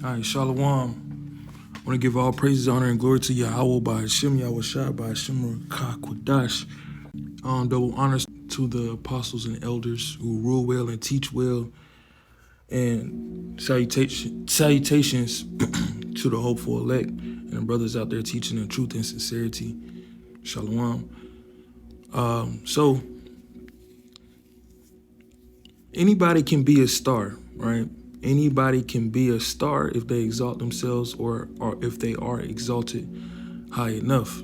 All right, Shalom. I want to give all praises, honor, and glory to YAHAWAH, BAHASHAM, YAHAWASHI, BAHASHAM, QADASH. Double honors to the apostles and elders who rule well and teach well. And salutations to the hopeful elect and the brothers out there teaching in truth and sincerity. Shalom. So anybody can be a star, right? Anybody can be a star if they exalt themselves or if they are exalted high enough,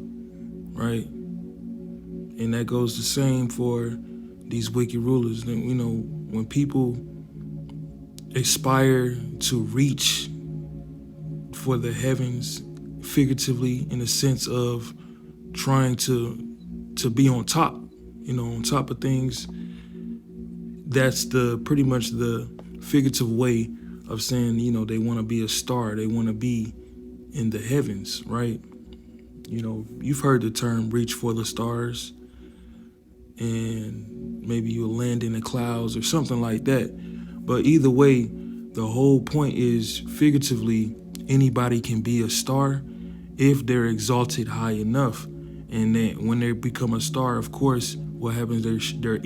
right? And that goes the same for these wicked rulers. You know, when people aspire to reach for the heavens, figuratively, in the sense of trying to be on top, you know, on top of things, that's pretty much the figurative way of saying, you know, they want to be a star, they want to be in the heavens, right? You know, you've heard the term reach for the stars, and maybe you'll land in the clouds or something like that. But either way, the whole point is, figuratively, anybody can be a star if they're exalted high enough. And then when they become a star, of course, what happens, they're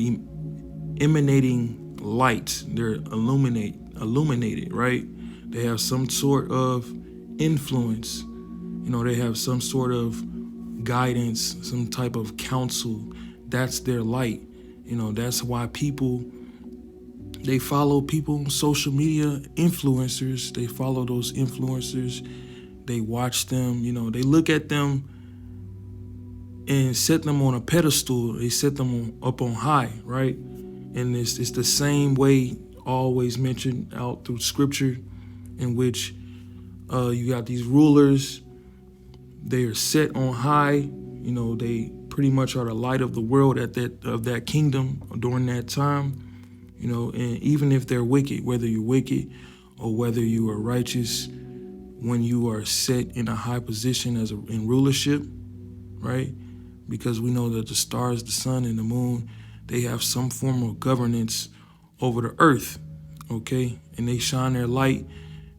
emanating light, they're illuminated, right? They have some sort of influence, you know, they have some sort of guidance, some type of counsel. That's their light. You know, that's why they follow people on social media, influencers. They follow those influencers, they watch them, you know, they look at them and set them on a pedestal. They set them up on high, right? And it's the same way always mentioned out through scripture, in which you got these rulers. They are set on high. You know, they pretty much are the light of the world of that kingdom during that time. You know, and even if they're wicked, whether you're wicked or whether you are righteous, when you are set in a high position in rulership, right? Because we know that the stars, the sun, and the moon, they have some form of governance over the earth, okay? And they shine their light,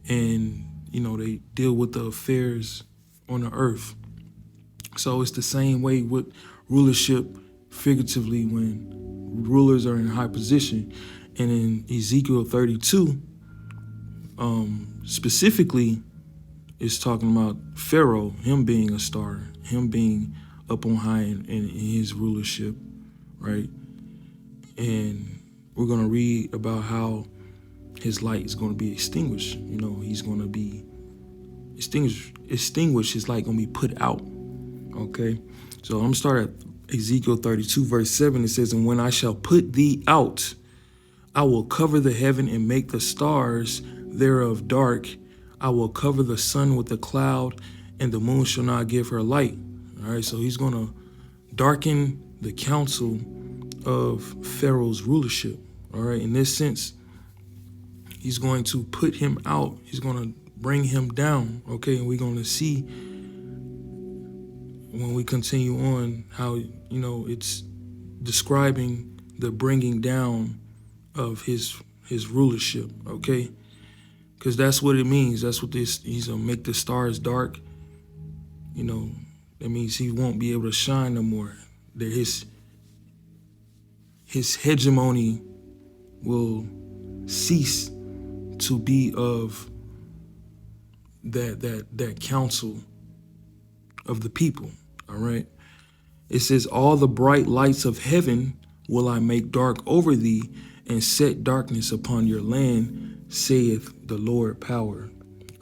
and, you know, they deal with the affairs on the earth. So it's the same way with rulership, figuratively, when rulers are in high position. And in Ezekiel 32, specifically, it's talking about Pharaoh, him being a star, him being up on high in his rulership, right? And we're going to read about how his light is going to be extinguished. You know, he's going to be extinguished. His light going to be put out, okay? So I'm going to start at Ezekiel 32, verse 7. It says, "And when I shall put thee out, I will cover the heaven and make the stars thereof dark. I will cover the sun with a cloud, and the moon shall not give her light." All right, so he's going to darken the counsel of Pharaoh's rulership. All right, in this sense, he's going to put him out. He's going to bring him down. Okay, and we're going to see when we continue on how, you know, it's describing the bringing down of his rulership. Okay, because that's what it means. That's what he's going to make the stars dark. You know, that means he won't be able to shine no more. That his hegemony will cease to be of that counsel of the people. All right. It says, "All the bright lights of heaven will I make dark over thee, and set darkness upon your land, saith the Lord power."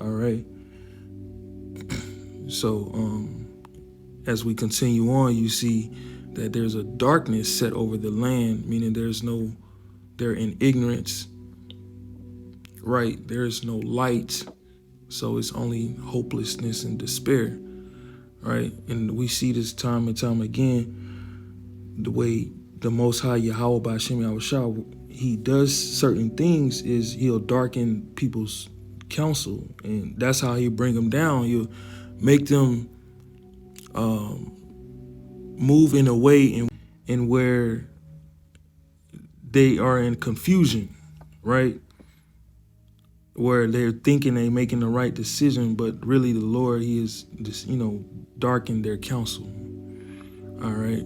All right. So as we continue on, you see that there's a darkness set over the land, meaning they're in ignorance, right? There's no light, so it's only hopelessness and despair, right? And we see this time and time again, the way the Most High Yahawah BAHASHAM YAHAWASHI, he does certain things is he'll darken people's counsel, and that's how he'll bring them down. He'll make them move in a way in where they are in confusion, right? where they're thinking they're making the right decision, but really the Lord, he is just, darkened their counsel. All right.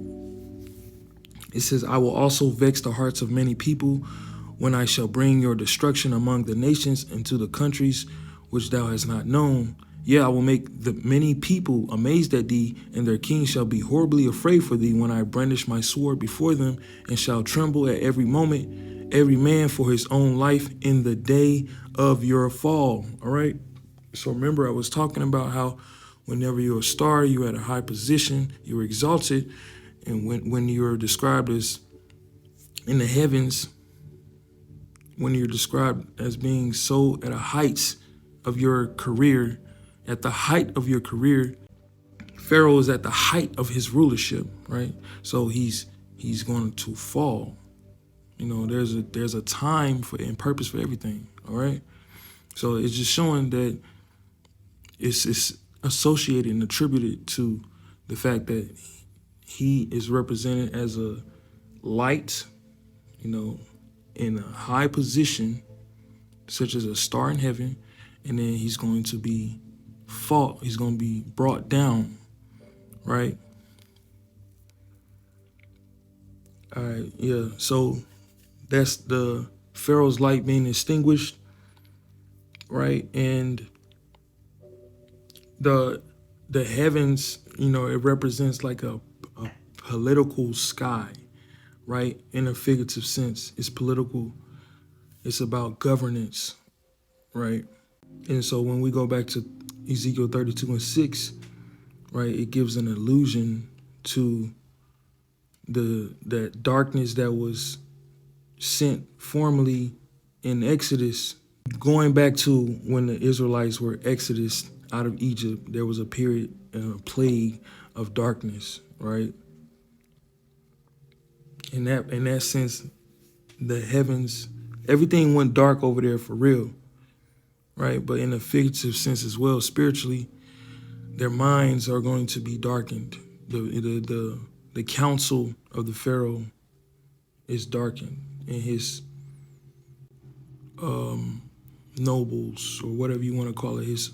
It says, I will also vex the hearts of many people when I shall bring your destruction among the nations and to the countries which thou hast not known. Yeah, I will make the many people amazed at thee, and their kings shall be horribly afraid for thee when I brandish my sword before them, and shall tremble at every moment, every man for his own life in the day of your fall. All right. So remember, I was talking about how whenever you're a star, you're at a high position, you're exalted. And when you're described as in the heavens, when you're described as being so at a height of your career, at the height of your career, Pharaoh is at the height of his rulership, right? So he's going to fall. There's a time for and purpose for everything, all right? So it's just showing that it's associated and attributed to the fact that he is represented as a light, in a high position, such as a star in heaven, and then he's going to be he's going to be brought down, right? All right, yeah, so that's the Pharaoh's light being extinguished, right? And the heavens, it represents like a political sky, right? In a figurative sense, it's political. It's about governance, right? And so when we go back to Ezekiel 32:6, right, it gives an allusion to that darkness that was sent formerly in Exodus. Going back to when the Israelites were exodus out of Egypt, there was a period, a plague of darkness, right? In that sense, the heavens, everything went dark over there for real, right? But in a figurative sense as well, spiritually, their minds are going to be darkened. The counsel of the Pharaoh is darkened, and his nobles, or whatever you want to call it, his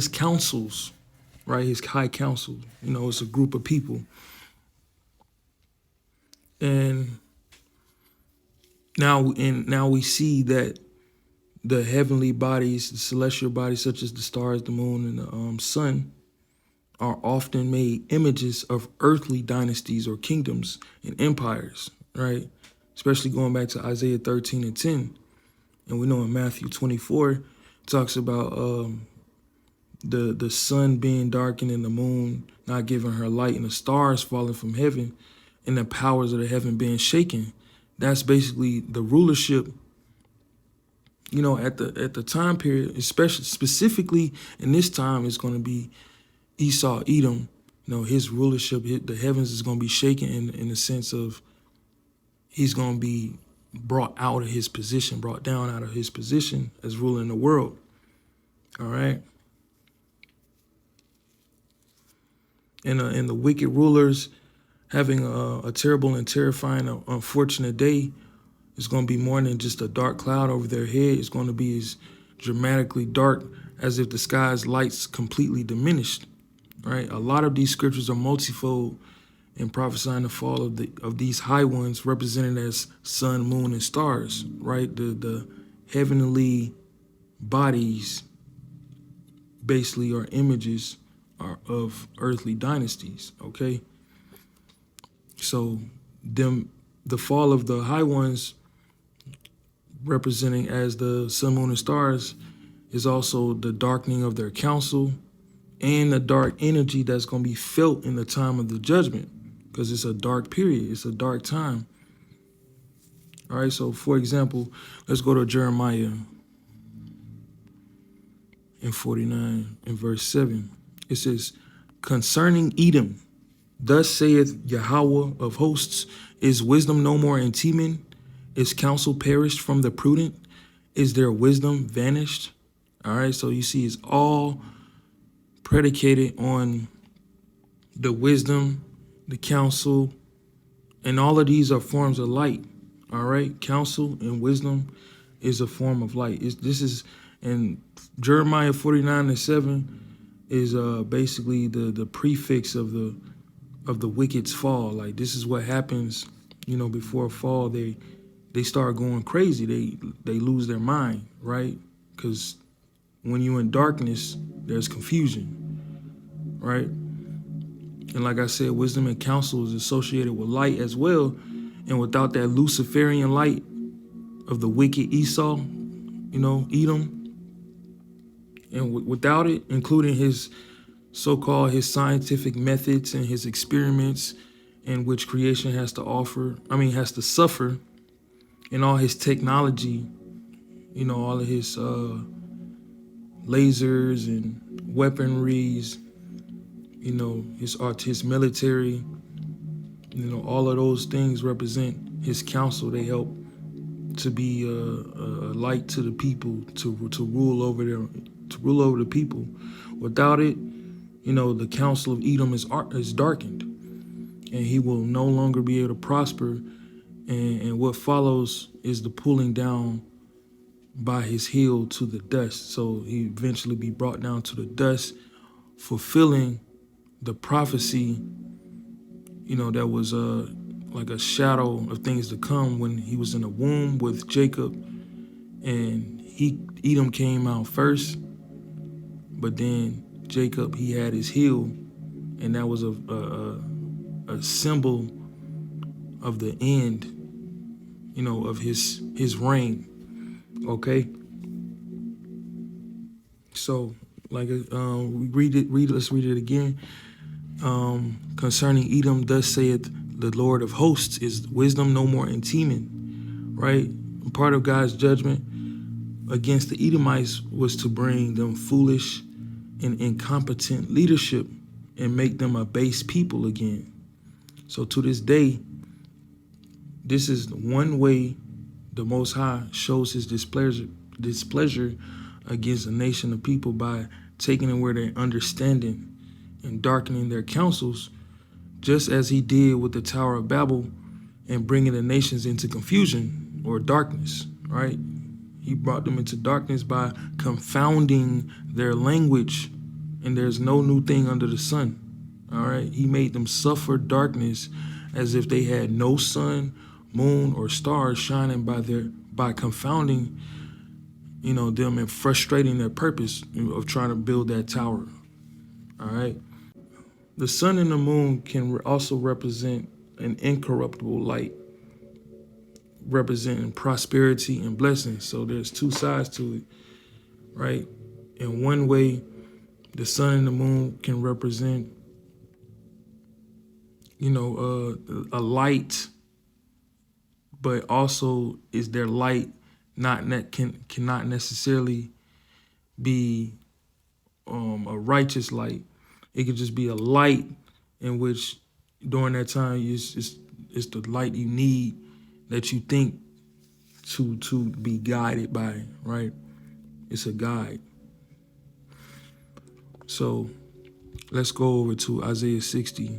councils, right? His high council. It's a group of people, and now we see that the heavenly bodies, the celestial bodies, such as the stars, the moon, and the sun, are often made images of earthly dynasties or kingdoms and empires, right? Especially going back to Isaiah 13:10. And we know in Matthew 24, it talks about the sun being darkened and the moon not giving her light and the stars falling from heaven and the powers of the heaven being shaken. That's basically the rulership, at the time period, especially specifically in this time, it's going to be Esau, Edom. His rulership, the heavens is going to be shaken in the sense of he's going to be brought out of his position, brought down out of his position as ruling the world. All right. And the wicked rulers having a terrible and terrifying, unfortunate day is going to be more than just a dark cloud over their head. It's going to be as dramatically dark as if the sky's lights completely diminished. Right? A lot of these scriptures are multifold in prophesying the fall of these high ones represented as sun, moon, and stars. Right? The heavenly bodies basically are images of earthly dynasties. Okay. So the fall of the high ones, representing as the sun, moon, and stars, is also the darkening of their counsel and the dark energy that's going to be felt in the time of the judgment, because it's a dark period. It's a dark time. All right. So, for example, let's go to Jeremiah in 49 in verse 7. It says, concerning Edom, thus saith YAHAWAH of hosts, is wisdom no more in Teman? Is counsel perished from the prudent? Is their wisdom vanished? All right, so you see it's all predicated on the wisdom, the counsel, And all of these are forms of light. All right. Counsel and wisdom is a form of light. This is, and Jeremiah 49:7 is basically the prefix of the wicked's fall. Like, this is what happens, before a fall. They start going crazy. They lose their mind, right? Because when you're in darkness, there's confusion, right? And like I said, wisdom and counsel is associated with light as well. And without that Luciferian light of the wicked Esau, Edom, and without it, including his so-called his scientific methods and his experiments in which creation has to suffer, and all his technology, all of his lasers and weaponries, his military, all of those things represent his counsel. They help to be a light to the people, to rule over the people. Without it, the counsel of Edom is darkened, and he will no longer be able to prosper. And what follows is the pulling down by his heel to the dust. So he eventually be brought down to the dust, fulfilling the prophecy, that was like a shadow of things to come when he was in the womb with Jacob, and Edom came out first, but then Jacob, he had his heel, and that was a symbol of the end, of his reign. Okay. So, like, let's read it again. Concerning Edom, thus saith the Lord of hosts, is wisdom no more in Teman, right? Part of God's judgment against the Edomites was to bring them foolish and incompetent leadership and make them a base people again. So to this day, this is one way the Most High shows his displeasure against a nation of people, by taking away their understanding and darkening their counsels, just as he did with the Tower of Babel, and bringing the nations into confusion or darkness, right? He brought them into darkness by confounding their language, and there's no new thing under the sun, all right? He made them suffer darkness as if they had no sun, moon, or stars shining by confounding, them, and frustrating their purpose of trying to build that tower, all right? The sun and the moon can also represent an incorruptible light, representing prosperity and blessings. So there's two sides to it, right? In one way, the sun and the moon can represent, a light, but also is their light cannot necessarily be a righteous light. It could just be a light in which during that time it's the light you need, that you think to be guided by, right? It's a guide. So let's go over to Isaiah 60.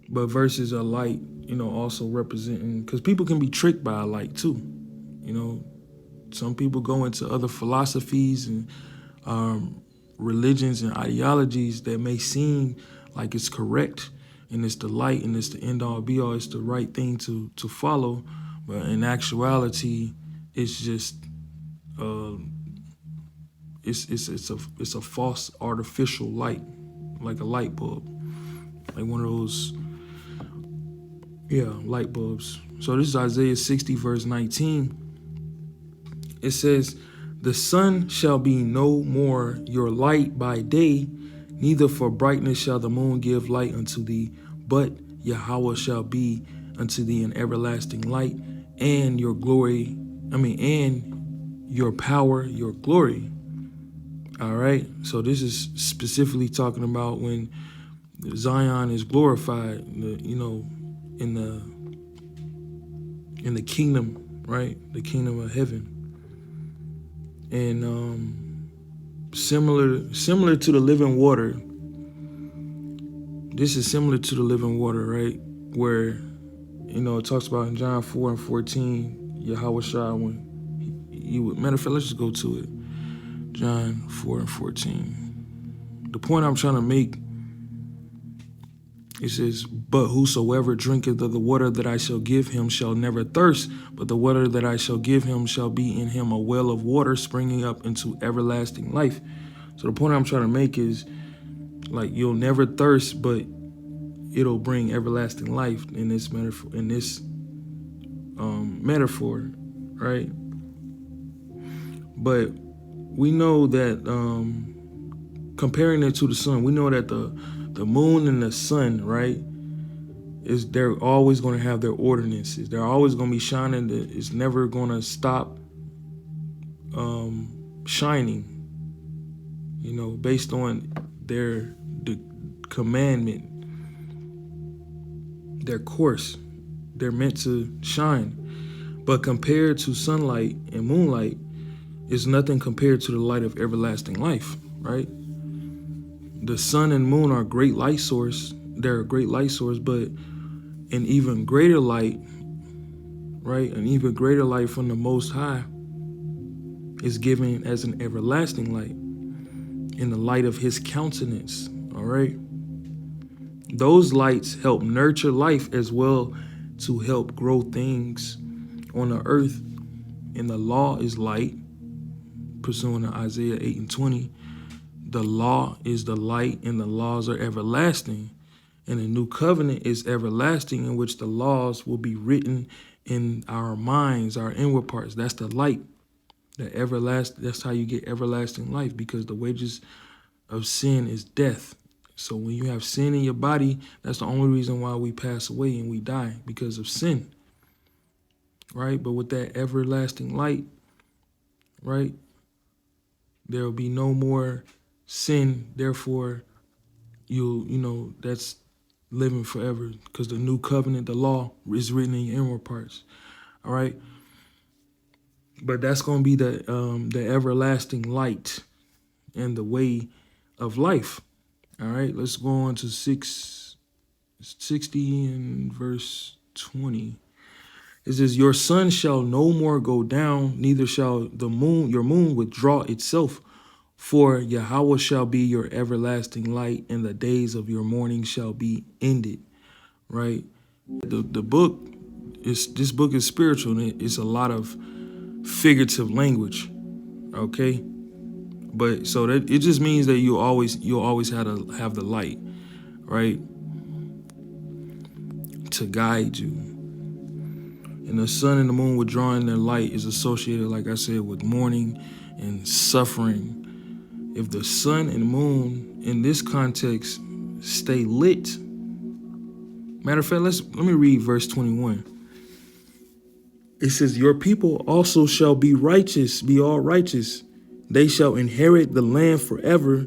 But verses are light, also representing, because people can be tricked by a light too. Some people go into other philosophies and religions and ideologies that may seem like it's correct, and it's the light, and it's the end all be all, it's the right thing to follow. But in actuality, it's just it's a false artificial light, like a light bulb, like one of those light bulbs. So this is Isaiah 60 verse 19. It says, the sun shall be no more your light by day, neither for brightness shall the moon give light unto thee, but Yahawah shall be unto thee an everlasting light, and your glory, and your power, your glory. All right. So this is specifically talking about when Zion is glorified, in the kingdom, right? The kingdom of heaven. And similar to the living water. This is similar to the living water, right? where, it talks about in John 4 and 14, YAHAWASHI, when he would, matter of fact, let's just go to it. John 4 and 14. The point I'm trying to make, it says, but whosoever drinketh of the water that I shall give him shall never thirst, but the water that I shall give him shall be in him a well of water springing up into everlasting life. So the point I'm trying to make is, like, you'll never thirst, but it'll bring everlasting life in this metaphor, right? But we know that, comparing it to the sun, we know that the moon and the sun, right, they're always going to have their ordinances. They're always going to be shining. It's never going to stop shining, based on the commandment, their course. They're meant to shine. But compared to sunlight and moonlight, it's nothing compared to the light of everlasting life, right? The sun and moon are a great light source. They're a great light source, but an even greater light, right? An even greater light from the Most High is given as an everlasting light in the light of his countenance, all right? Those lights help nurture life as well to help grow things on the earth. And the law is light, pursuant to Isaiah 8 and 20. The law is the light and the laws are everlasting. And the new covenant is everlasting, in which the laws will be written in our minds, our inward parts. That's the light, the everlasting. That's how you get everlasting life, because the wages of sin is death. So when you have sin in your body, that's the only reason why we pass away and we die, because of sin, right? But with that everlasting light, right, there will be no more sin. Therefore, that's living forever, because the new covenant, the law, is written in your inward parts. All right. But that's going to be the everlasting light and the way of life. All right. Let's go on to 60 and verse 20. It says, your sun shall no more go down, neither shall your moon withdraw itself. For Yahweh shall be your everlasting light, and the days of your mourning shall be ended. Right? This book is spiritual, and it's a lot of figurative language. Okay? But so that it just means that you'll always have to have the light, right? To guide you. And the sun and the moon withdrawing their light is associated, like I said, with mourning and suffering. If the sun and the moon in this context stay lit, matter of fact, let me read verse 21. It says, your people also shall be righteous, be all righteous. They shall inherit the land forever,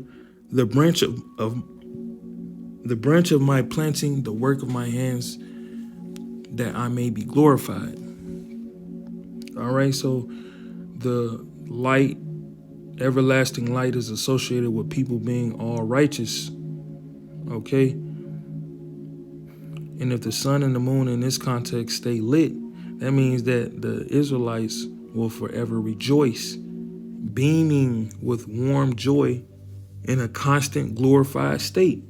the branch of my planting, the work of my hands, that I may be glorified. All right, so the light, everlasting light, is associated with people being all righteous. Okay? And if the sun and the moon in this context stay lit, that means that the Israelites will forever rejoice, beaming with warm joy in a constant glorified state.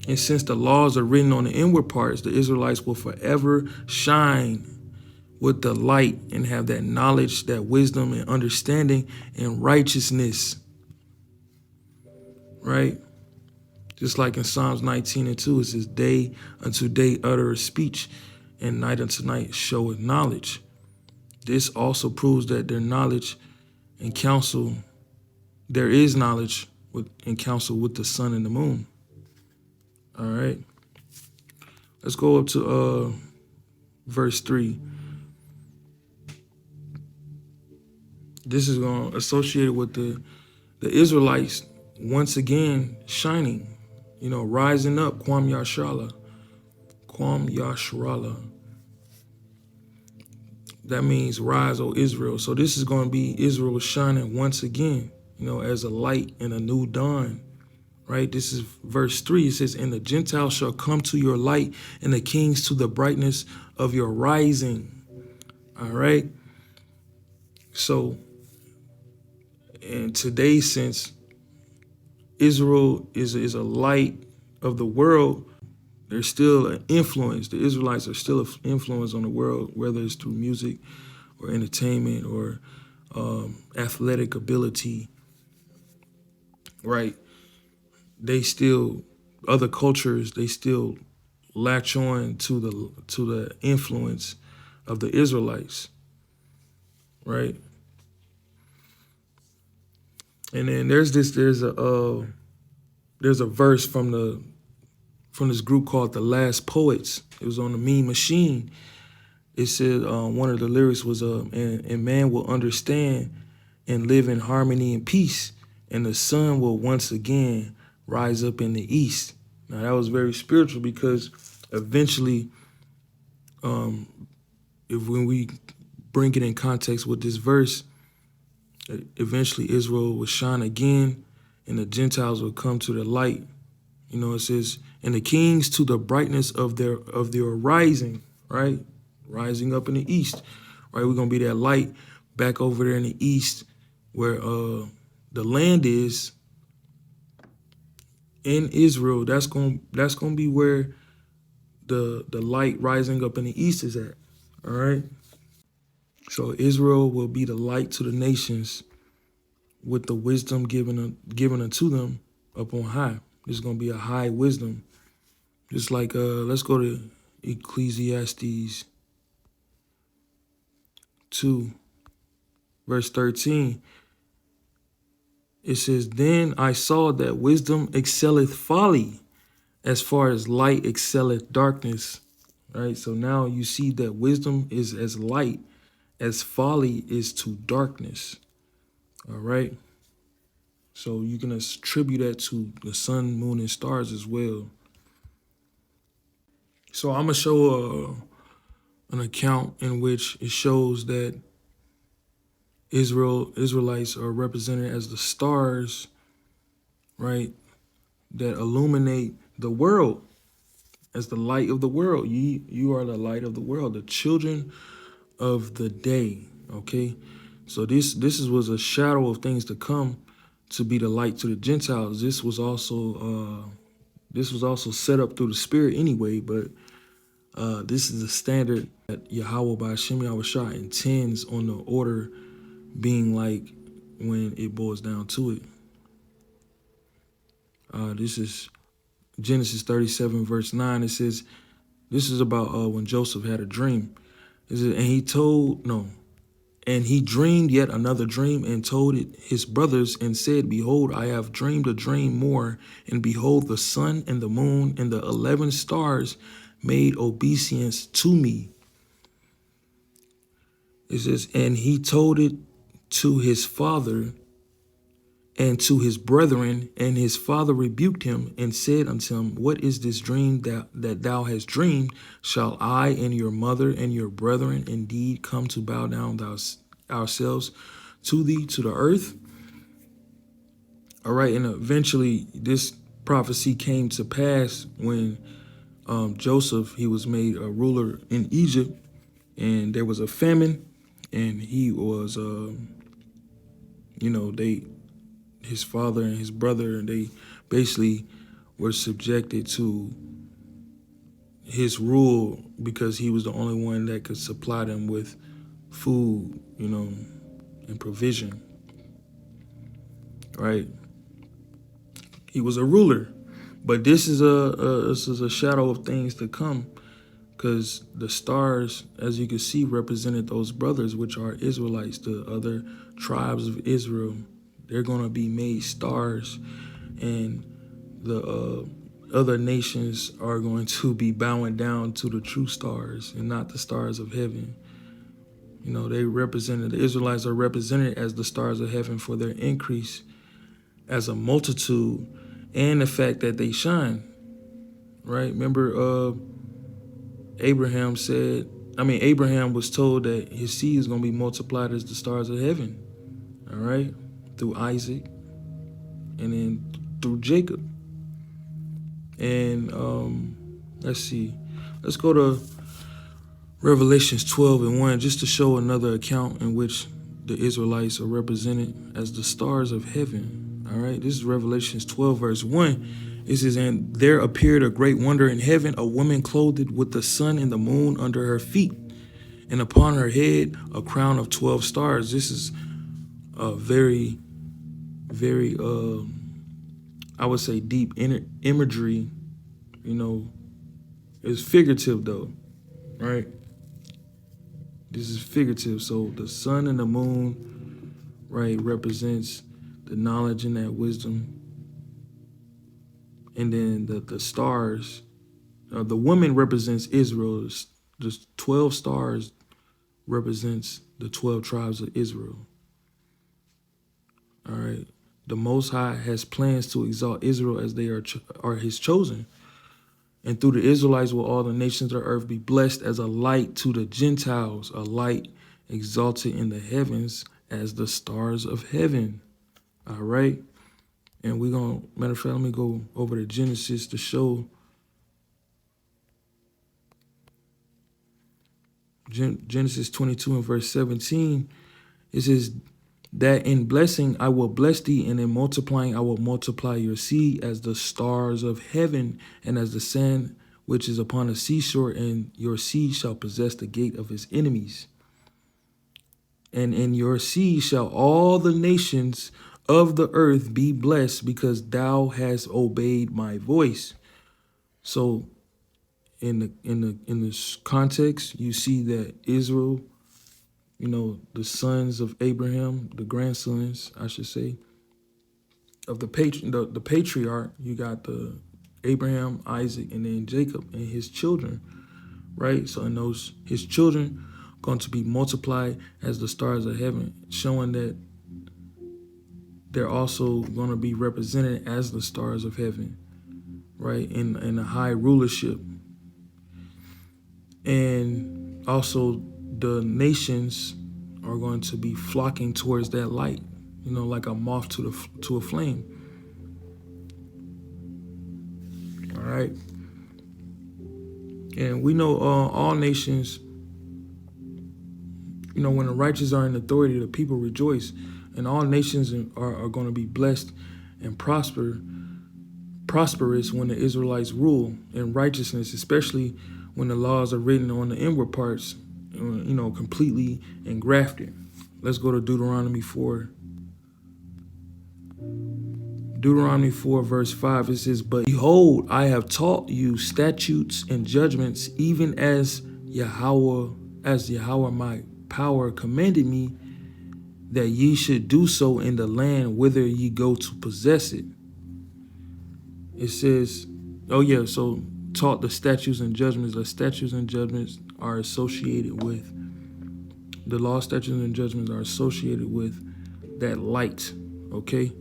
And since the laws are written on the inward parts, the Israelites will forever shine with the light and have that knowledge, that wisdom and understanding and righteousness. Right? Just like in Psalms 19 and 2, it says, day unto day uttereth speech, and night unto night showeth knowledge. This also proves that their knowledge and counsel, there is knowledge and counsel with the sun and the moon. All right. Let's go up to verse 3. This is going to associate with the Israelites once again shining, rising up, Kwam Yashrala. That means rise, O Israel. So this is going to be Israel shining once again, as a light in a new dawn. right? This is verse 3. It says, and the Gentiles shall come to your light, and the kings to the brightness of your rising. All right. So in today's sense, Israel is a light of the world. There's still an influence. The Israelites are still an influence on the world, whether it's through music or entertainment or athletic ability, right? They still, other cultures, they still latch on to the influence of the Israelites, right? And then there's a verse from this group called the Last Poets. It was on the Mean Machine. It said one of the lyrics was and man will understand and live in harmony and peace, and the sun will once again rise up in the east. Now that was very spiritual, because eventually, when we bring it in context with this verse, eventually Israel will shine again, and the Gentiles will come to the light. You know, it says, and the kings to the brightness of their rising, right? Rising up in the east, right? We're gonna be that light back over there in the east, where the land is in Israel. That's gonna be where the light rising up in the east is at. All right. So Israel will be the light to the nations, with the wisdom given unto them up on high. There's gonna be a high wisdom. Just like let's go to Ecclesiastes 2, verse 13. It says, then I saw that wisdom excelleth folly, as far as light excelleth darkness. Right? So now you see that wisdom is as light as folly is to darkness. All right? So you can attribute that to the sun, moon, and stars as well. So I'm going to show an account in which it shows that Israelites are represented as the stars, right, that illuminate the world, as the light of the world. You are the light of the world, the children of the day. Okay, so this was a shadow of things to come, to be the light to the Gentiles. This was also set up through the Spirit anyway, but this is the standard that YAHAWAH BAHASHAM YAHAWASHI intends on the order being like when it boils down to it. This is Genesis 37, verse 9. It says, this is about when Joseph had a dream. It says, and he dreamed yet another dream, and told it his brothers, and said, behold, I have dreamed a dream more, and behold, the sun and the moon and the 11 stars made obeisance to me. It says, and he told it to his father and to his brethren, and his father rebuked him and said unto him, what is this dream that thou hast dreamed? Shall I and your mother and your brethren indeed come to bow down ourselves to thee, to the earth? All right, and eventually this prophecy came to pass when Joseph, he was made a ruler in Egypt, and there was a famine, and he was, his father and his brother, and they basically were subjected to his rule, because he was the only one that could supply them with food, and provision, right? He was a ruler, but this is a shadow of things to come, because the stars, as you can see, represented those brothers, which are Israelites, the other tribes of Israel. They're going to be made stars, and the other nations are going to be bowing down to the true stars and not the stars of heaven. The Israelites are represented as the stars of heaven for their increase as a multitude and the fact that they shine, right? Remember, Abraham was told that his seed is going to be multiplied as the stars of heaven, all right, through Isaac and then through Jacob. And let's see. Let's go to Revelations 12:1, just to show another account in which the Israelites are represented as the stars of heaven. All right, this is Revelations 12, verse 1. It says, "And there appeared a great wonder in heaven, a woman clothed with the sun and the moon under her feet, and upon her head a crown of 12 stars." This is a very, very, I would say, deep imagery. You know, it's figurative though, right? This is figurative. So the sun and the moon, right, represents the knowledge and that wisdom. And then the stars, the woman represents Israel. The 12 stars represents the 12 tribes of Israel. All right. The Most High has plans to exalt Israel as they are his chosen. And through the Israelites will all the nations of the earth be blessed as a light to the Gentiles, a light exalted in the heavens as the stars of heaven. All right. And we're going to, matter of fact, let me go over to Genesis to show. Genesis 22 and verse 17, it says that in blessing I will bless thee, and in multiplying I will multiply your seed as the stars of heaven and as the sand which is upon the seashore, and your seed shall possess the gate of his enemies. And in your seed shall all the nations of the earth be blessed, because thou hast obeyed my voice. So in this context, you see that Israel, you know, the sons of Abraham, the grandsons, I should say, of the patriarch, you got the Abraham, Isaac, and then Jacob and his children, right? So in those, his children going to be multiplied as the stars of heaven, showing that they're also going to be represented as the stars of heaven, right? In a high rulership. And also the nations are going to be flocking towards that light, you know, like a moth to a flame. All right. And we know all nations, you know, when the righteous are in authority, the people rejoice. And all nations are going to be blessed and prosperous when the Israelites rule in righteousness, especially when the laws are written on the inward parts, you know, completely engrafted. Let's go to Deuteronomy 4. Deuteronomy 4, verse 5, it says, "But behold, I have taught you statutes and judgments, even as Yahawah my power commanded me, that ye should do so in the land whither ye go to possess it." It says, oh yeah, so taught the statutes and judgments. The statutes and judgments are associated with, the law, statutes, and judgments are associated with that light, okay?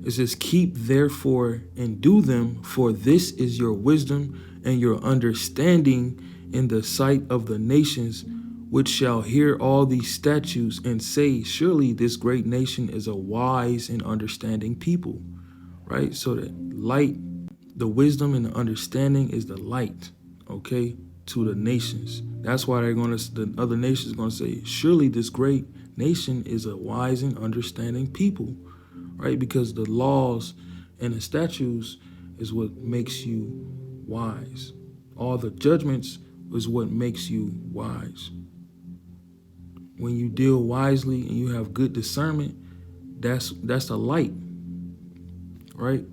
It says, "Keep therefore and do them, for this is your wisdom and your understanding in the sight of the nations, which shall hear all these statutes and say, surely this great nation is a wise and understanding people." Right? So that light, the wisdom and the understanding is the light, okay, to the nations. That's why the other nations are going to say, surely this great nation is a wise and understanding people, right? Because the laws and the statutes is what makes you wise. All the judgments is what makes you wise. When you deal wisely and you have good discernment, that's the light, right?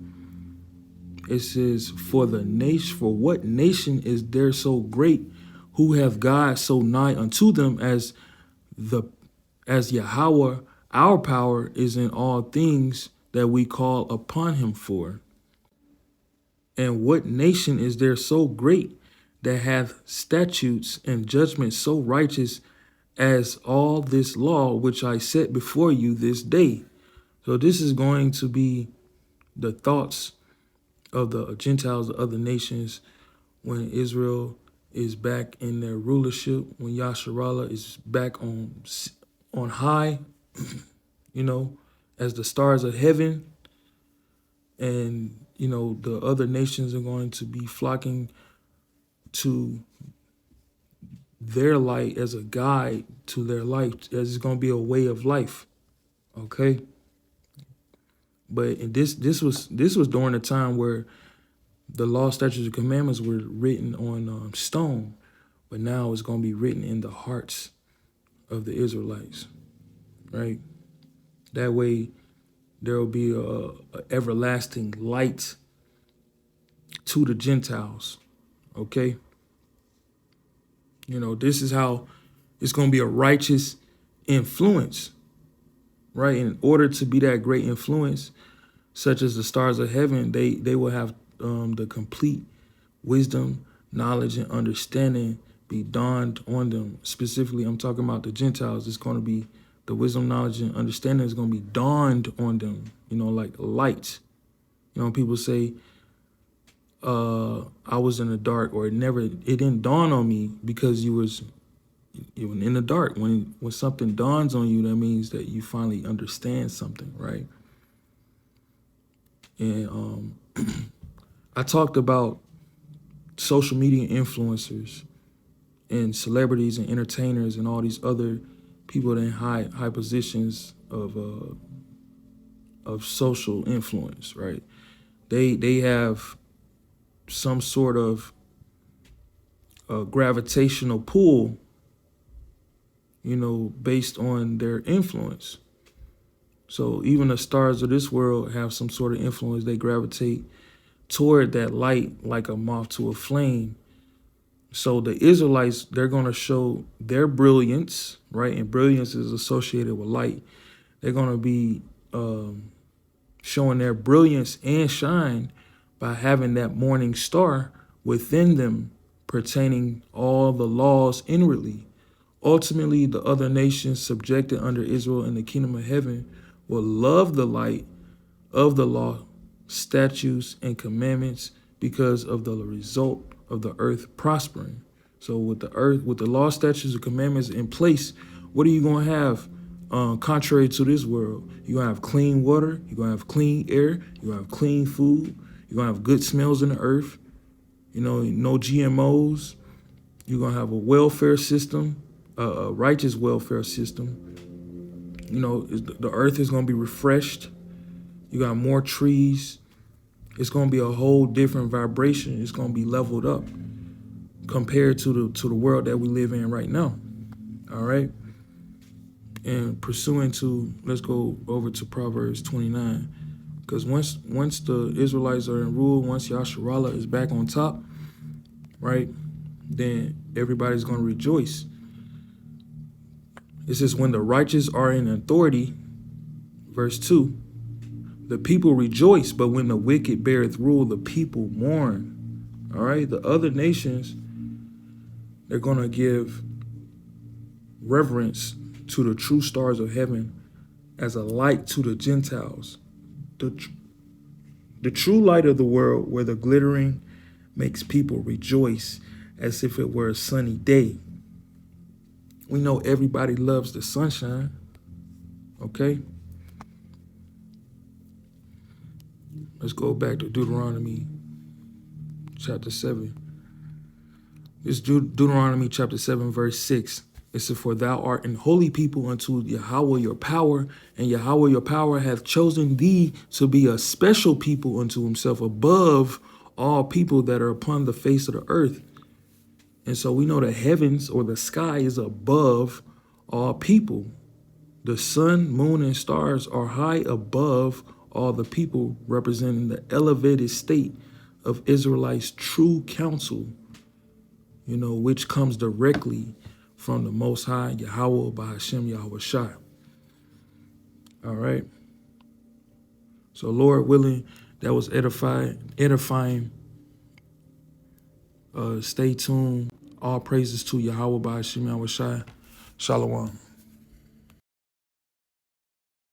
It says, for what nation is there so great, who have God so nigh unto them, as Yahawah our power is in all things that we call upon him for? And what nation is there so great that hath statutes and judgments so righteous as all this law which I set before you this day? So this is going to be the thoughts of the Gentiles, the other nations, when Israel is back in their rulership, when Yasharallah is back on high, you know, as the stars of heaven, and you know, the other nations are going to be flocking to their light as a guide to their life, as it's going to be a way of life. Okay. But this was during a time where the law, statutes, and commandments were written on stone, but now it's going to be written in the hearts of the Israelites, right? That way, there will be a everlasting light to the Gentiles, okay? You know, this is how it's going to be a righteous influence, right? In order to be that great influence, such as the stars of heaven, they will have the complete wisdom, knowledge, and understanding be dawned on them. Specifically, I'm talking about the Gentiles. It's going to be the wisdom, knowledge, and understanding is going to be dawned on them, you know, like light. You know, people say, I was in the dark, or it didn't dawn on me because you were in the dark. When something dawns on you, that means that you finally understand something, right? And I talked about social media influencers and celebrities and entertainers and all these other people in high positions of social influence, right? They have some sort of gravitational pull, you know, based on their influence. So even the stars of this world have some sort of influence. They gravitate toward that light like a moth to a flame. So the Israelites, they're going to show their brilliance, right? And brilliance is associated with light. They're going to be showing their brilliance and shine by having that morning star within them, pertaining all the laws inwardly. Ultimately, the other nations subjected under Israel in the kingdom of heaven will love the light of the law, statutes, and commandments because of the result of the earth prospering. So with the law, statutes, and commandments in place, what are you going to have contrary to this world? You're going to have clean water, you're going to have clean air, you're going to have clean food, you're going to have good smells in the earth, you know, no GMOs. You're going to have a welfare system, a righteous welfare system. You know, the earth is going to be refreshed. You got more trees. It's going to be a whole different vibration. It's going to be leveled up compared to the world that we live in right now. All right. And pursuing to, let's go over to Proverbs 29. Because once the Israelites are in rule, once Yasharallah is back on top, right, then everybody's going to rejoice. It says, when the righteous are in authority, verse 2, the people rejoice, but when the wicked beareth rule, the people mourn. All right, the other nations, they're going to give reverence to the true stars of heaven as a light to the Gentiles. The true light of the world, where the glittering makes people rejoice as if it were a sunny day. We know everybody loves the sunshine, okay? Let's go back to Deuteronomy chapter 7. This Deuteronomy chapter 7, verse 6. It says, for thou art an holy people unto Yahawah your power, and Yahawah your power hath chosen thee to be a special people unto himself above all people that are upon the face of the earth. And so we know the heavens, or the sky, is above all people. The sun, moon, and stars are high above all the people, representing the elevated state of Israelites' true counsel, you know, which comes directly from the Most High, Yahawah, BAHASHAM, YAHAWASHI. All right. So Lord willing, that was edifying. Stay tuned. All praises to Yahawah, BAHASHAM, YAHAWASHI. Shalom.